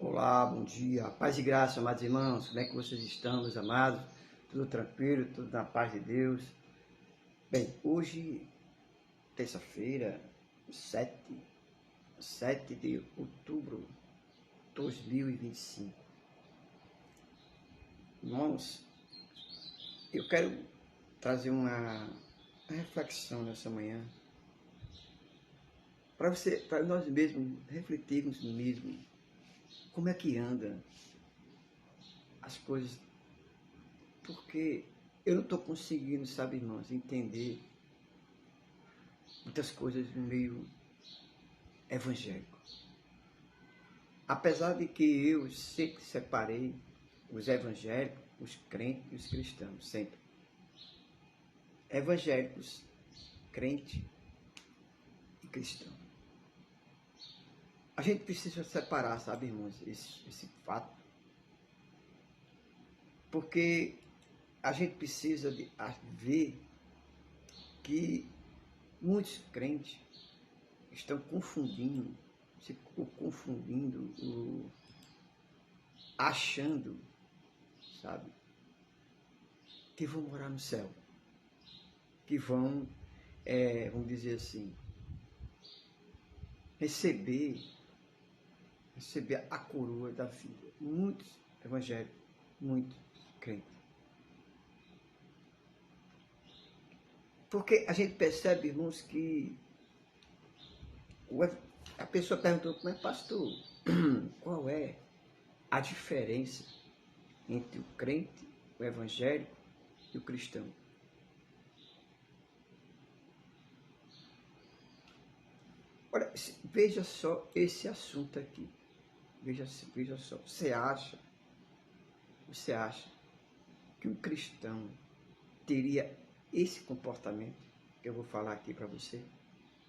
Olá, bom dia, paz e graça, amados irmãos, como é que vocês estão, meus amados? Tudo tranquilo, tudo na paz de Deus? Bem, hoje, terça-feira, 7 de outubro de 2025. Irmãos, eu quero trazer uma reflexão nessa manhã para nós mesmos refletirmos mesmo como é que anda as coisas, porque eu não estou conseguindo, sabe, irmãos, entender muitas coisas no meio evangélico. Apesar de que eu sempre separei os evangélicos, os crentes e os cristãos, sempre. Evangélicos, crente e cristão. A gente precisa separar, sabe, irmãos, esse fato. Porque a gente precisa ver que muitos crentes estão confundindo, achando, sabe, que vão morar no céu, que vão, vamos dizer assim, receber a coroa da vida. Muitos evangélicos, muitos crentes. Porque a gente percebe, irmãos, que a pessoa perguntou, mas pastor, qual é a diferença entre o crente, o evangélico e o cristão? Olha, veja só esse assunto aqui. Veja só. Você acha que um cristão teria esse comportamento que eu vou falar aqui para você?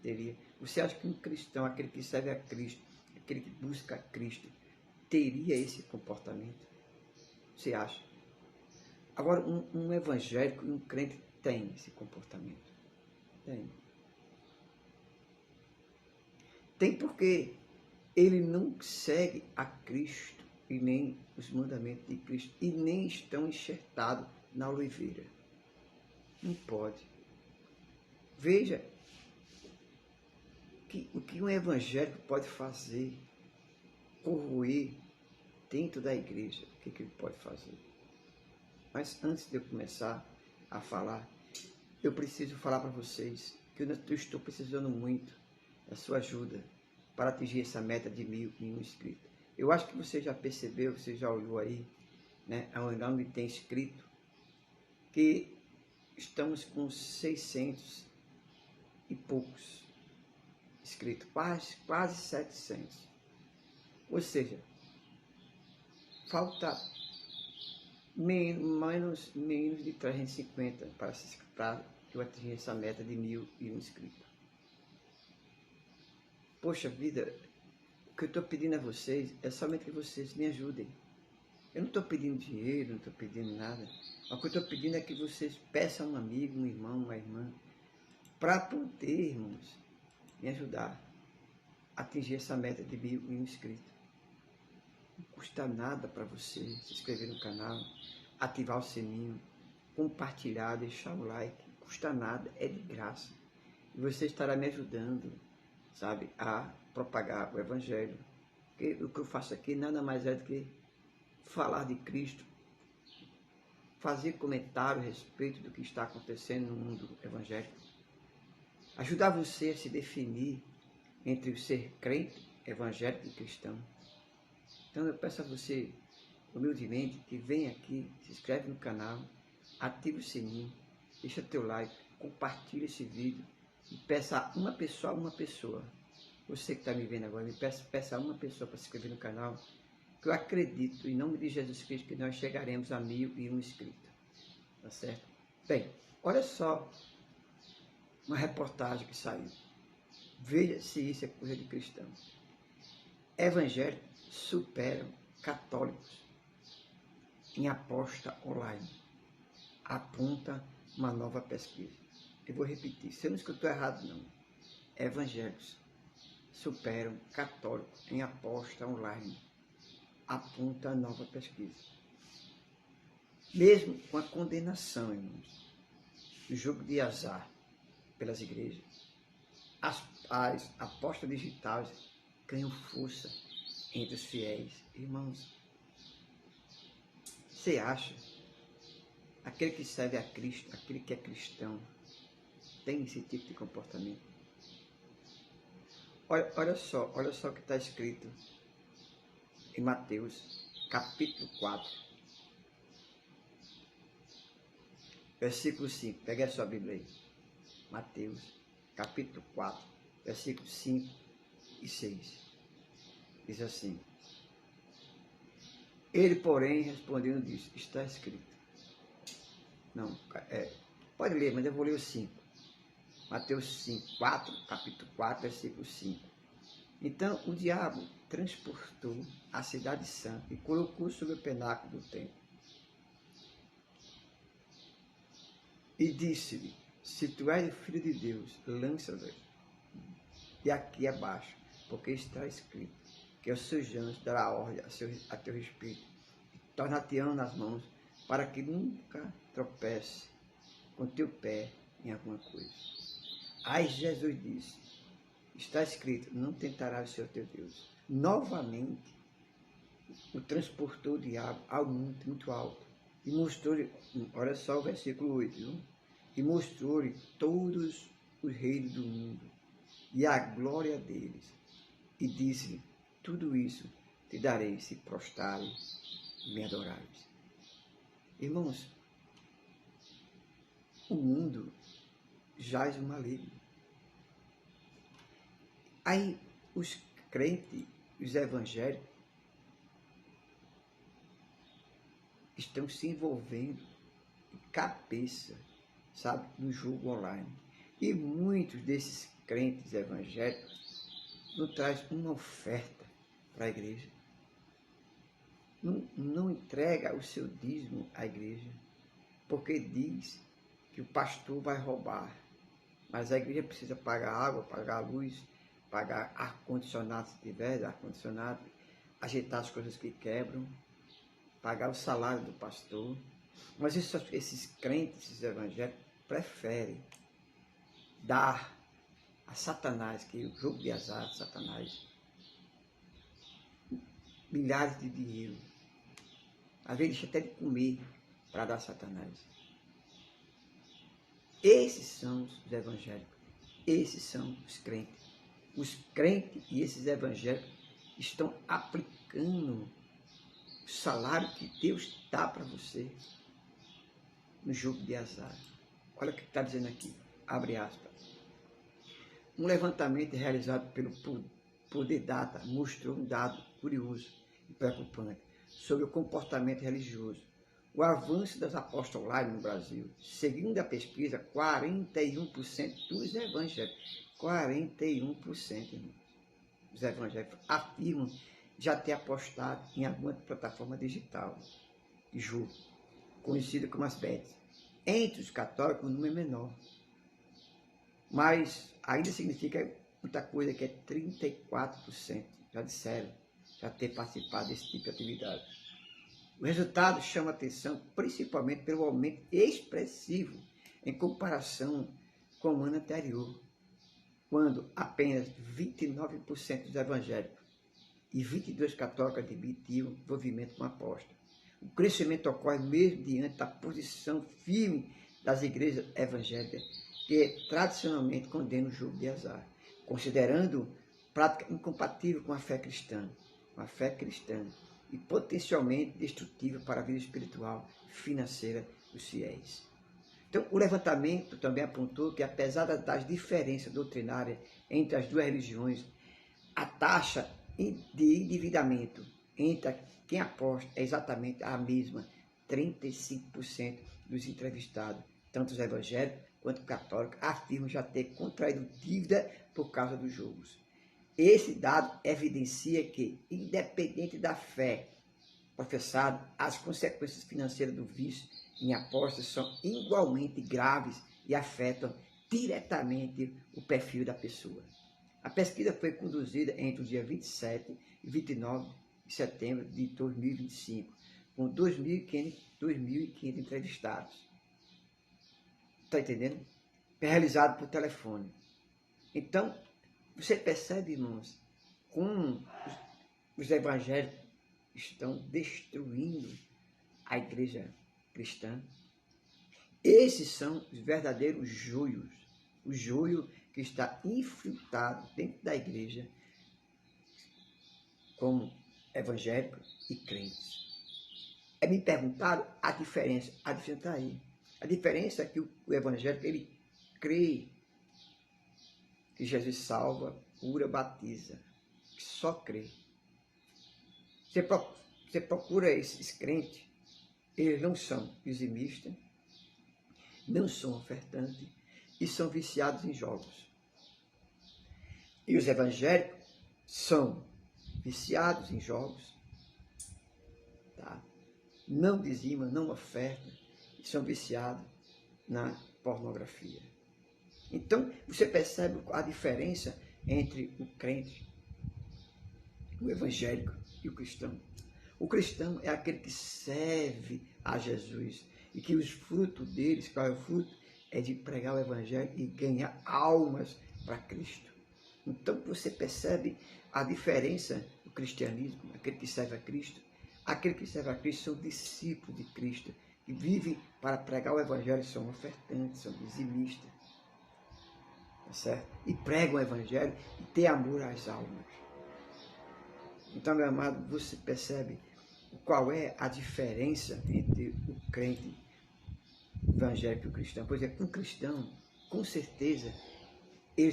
Teria. Você acha que um cristão, aquele que serve a Cristo, aquele que busca a Cristo, teria esse comportamento? Você acha? Agora, um evangélico e um crente tem esse comportamento. Tem porque ele não segue a Cristo e nem os mandamentos de Cristo e nem estão enxertados na oliveira. Não pode. Veja o que um evangélico pode fazer, corroer dentro da igreja, o que ele pode fazer. Mas antes de eu começar a falar, eu preciso falar para vocês que eu estou precisando muito da sua ajuda para atingir essa meta de 1.001 inscritos. Eu acho que você já percebeu, você já olhou aí, né, onde tem escrito que estamos com 600 e poucos inscritos, quase 700. Ou seja, falta menos de 350 para que eu atingir essa meta de 1.001 inscritos. Poxa vida, o que eu estou pedindo a vocês é somente que vocês me ajudem. Eu não estou pedindo dinheiro, não estou pedindo nada. O que eu estou pedindo é que vocês peçam um amigo, um irmão, uma irmã, para poder, irmãos, me ajudar a atingir essa meta de 1.001 inscritos. Não custa nada para você se inscrever no canal, ativar o sininho, compartilhar, deixar o like. Não custa nada, é de graça. E você estará me ajudando, sabe, a propagar o Evangelho. Porque o que eu faço aqui nada mais é do que falar de Cristo, fazer comentário a respeito do que está acontecendo no mundo evangélico, ajudar você a se definir entre o ser crente, evangélico e cristão. Então eu peço a você, humildemente, que venha aqui, se inscreve no canal, ative o sininho, deixa teu like, compartilha esse vídeo e peça a uma pessoa, você que está me vendo agora, peça a uma pessoa para se inscrever no canal, que eu acredito, em nome de Jesus Cristo, que nós chegaremos a 1.001 inscritos. Tá certo? Bem, olha só uma reportagem que saiu. Veja se isso é coisa de cristão. Evangélicos superam católicos em aposta online, aponta uma nova pesquisa. Eu vou repetir, você não escutou errado não. Evangélicos superam católicos em aposta online, aponta a nova pesquisa. Mesmo com a condenação, irmãos, do jogo de azar pelas igrejas, as apostas digitais ganham força entre os fiéis. Irmãos, você acha, aquele que serve a Cristo, aquele que é cristão, tem esse tipo de comportamento? Olha só o que está escrito em Mateus, capítulo 4, versículo 5. Pegue a sua Bíblia aí. Mateus, capítulo 4, versículos 5 e 6. Diz assim: Ele, porém, respondendo, disse: está escrito. Não, pode ler, mas eu vou ler o 5. Mateus 5, 4, capítulo 4, versículo 5. Então o diabo transportou a cidade santa e colocou sobre o penáculo do templo. E disse-lhe: se tu és o Filho de Deus, lança-te de aqui abaixo, porque está escrito que aos seus anjos dará ordem a teu respeito, e torna-te-ão nas mãos, para que nunca tropece com teu pé em alguma coisa. Aí Jesus disse: está escrito, não tentarás o Senhor teu Deus. Novamente, o transportou o diabo ao monte muito alto e mostrou-lhe, olha só o versículo 8, viu? E mostrou-lhe todos os reinos do mundo e a glória deles. E disse-lhe: tudo isso te darei se prostrares e me adorares. Irmãos, o mundo jaz o maligno. Aí os crentes, os evangélicos, estão se envolvendo em cabeça, sabe, no jogo online. E muitos desses crentes evangélicos não trazem uma oferta para a igreja. Não entrega o seu dízimo à igreja, porque diz que o pastor vai roubar. Mas a igreja precisa pagar água, pagar luz, pagar ar-condicionado se tiver ar-condicionado, ajeitar as coisas que quebram, pagar o salário do pastor. Mas esses crentes, esses evangélicos, preferem dar a Satanás, que é o jogo de azar de Satanás, milhares de dinheiro. Às vezes deixa até de comer para dar a Satanás. Esses são os evangélicos. Esses são os crentes. Os crentes e esses evangélicos estão aplicando o salário que Deus dá para você no jogo de azar. Olha o que está dizendo aqui, abre aspas. Um levantamento realizado pelo Poder Data mostrou um dado curioso e preocupante sobre o comportamento religioso. O avanço das apostas online no Brasil. Segundo a pesquisa, 41% dos evangélicos, 41%, irmãos, dos evangélicos afirmam já ter apostado em alguma plataforma digital de jogo, conhecida como as bets. Entre os católicos, o número é menor. Mas ainda significa muita coisa, que é 34%, já disseram, já ter participado desse tipo de atividade. O resultado chama atenção principalmente pelo aumento expressivo em comparação com o ano anterior, quando apenas 29% dos evangélicos e 22% católicos admitiam envolvimento com a aposta. O crescimento ocorre mesmo diante da posição firme das igrejas evangélicas, que tradicionalmente condenam o jogo de azar, considerando prática incompatível com a fé cristã, e potencialmente destrutiva para a vida espiritual e financeira dos fiéis. Então, o levantamento também apontou que, apesar das diferenças doutrinárias entre as duas religiões, a taxa de endividamento entre quem aposta é exatamente a mesma. 35% dos entrevistados, tanto os evangélicos quanto os católicos, afirmam já ter contraído dívida por causa dos jogos. Esse dado evidencia que, independente da fé professada, as consequências financeiras do vício em apostas são igualmente graves e afetam diretamente o perfil da pessoa. A pesquisa foi conduzida entre o dia 27 e 29 de setembro de 2025, com 2.500 entrevistados. Está entendendo? Realizado por telefone. Então, você percebe, irmãos, como os evangélicos estão destruindo a igreja cristã? Esses são os verdadeiros joios, o joio que está infiltrado dentro da igreja como evangélicos e crentes. É me perguntado a diferença está aí. A diferença é que o evangélico, ele crê que Jesus salva, cura, batiza, que só crê. Você procura esses crentes, eles não são dizimistas, não são ofertantes e são viciados em jogos. E os evangélicos são viciados em jogos, tá? Não dizimam, não ofertam, e são viciados na pornografia. Então, você percebe a diferença entre o crente, o evangélico e o cristão. O cristão é aquele que serve a Jesus e que os frutos deles, qual é o fruto? É de pregar o evangelho e ganhar almas para Cristo. Então você percebe a diferença do cristianismo, aquele que serve a Cristo. Aquele que serve a Cristo são discípulos de Cristo, que vivem para pregar o evangelho, são ofertantes, são dizimistas. Tá certo? E pregam o evangelho e têm amor às almas. Então, meu amado, você percebe qual é a diferença entre o crente evangélico e o cristão? Por exemplo, um cristão, com certeza, ele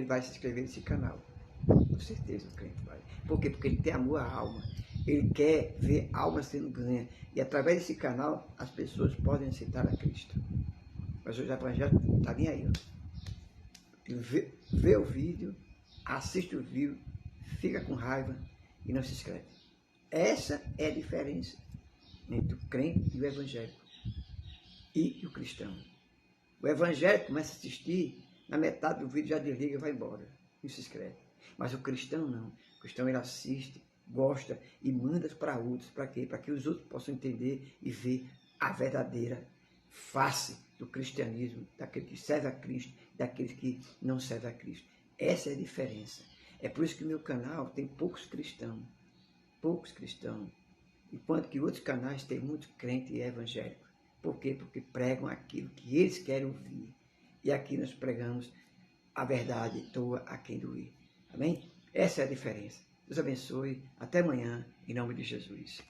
vai se inscrever nesse canal. Com certeza o crente vai. Por quê? Porque ele tem amor à alma. Ele quer ver almas sendo ganhas. E através desse canal, as pessoas podem aceitar a Cristo. Mas os evangélicos não está nem aí. Vê o vídeo, assiste o vídeo, fica com raiva e não se inscreve. Essa é a diferença entre o crente e o evangélico e o cristão. O evangélico começa a assistir, na metade do vídeo já desliga e vai embora, não se inscreve. Mas o cristão não. O cristão ele assiste, gosta e manda para outros. Para quê? Para que os outros possam entender e ver a verdadeira face do cristianismo, daquele que serve a Cristo, daqueles que não servem a Cristo. Essa é a diferença. É por isso que o meu canal tem poucos cristãos, enquanto que outros canais têm muito crente e evangélico. Por quê? Porque pregam aquilo que eles querem ouvir. E aqui nós pregamos a verdade, doa a quem doer. Amém? Essa é a diferença. Deus abençoe. Até amanhã, em nome de Jesus.